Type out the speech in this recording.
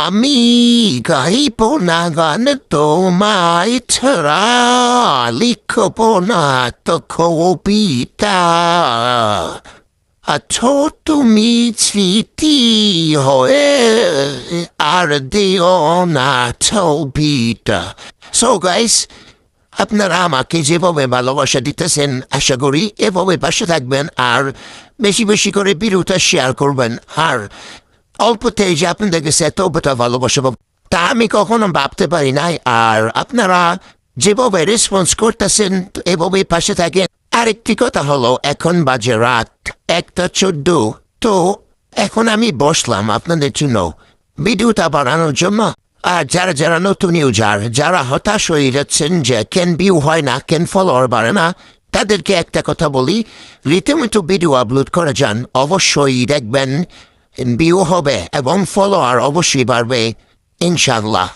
আমি গাইব না গান তোমায় ছাড়া, লিখব না তো কবিতা। আছো তুমি স্মৃতি হয়ে, আর দিও না ছবিটা। সো গাইস, আপনারা আমাকে যেভাবে ভালোবাসা দিতেছেন আশা করি এভাবে পাশে থাকবেন, আর বেশি বেশি করে ভিডিওটা শেয়ার করবেন। আর অল্পতেই যে আপনাদের কাছে এতটা ভালোবাসা পাবো তা আমি কখনো ভাবতে পারি নাই। আর আপনারা যেভাবে রেসপন্স করতেছেন এভাবে পাশে থাকেন। আরেকটি কথা হলো, এখন বাজে রাত 1:14। তো এখন আমি বসলাম আপনাদের জন্য ভিডিওটা বানানোর জন্য। আর যারা যারা নতুন ইউজার, যারা হতাশ হয়ে যাচ্ছেন যে কেন ভিউ হয় না, কেন ফলোয়ার বাড়ে না, তাদেরকে একটা কথা বলি, রীতিমতো ভিডিও আপলোড করে যান, অবশ্যই দেখবেন ভিউ হবে এবং ফলোয়ার অবশ্যই বাড়বে ইনশাআল্লাহ।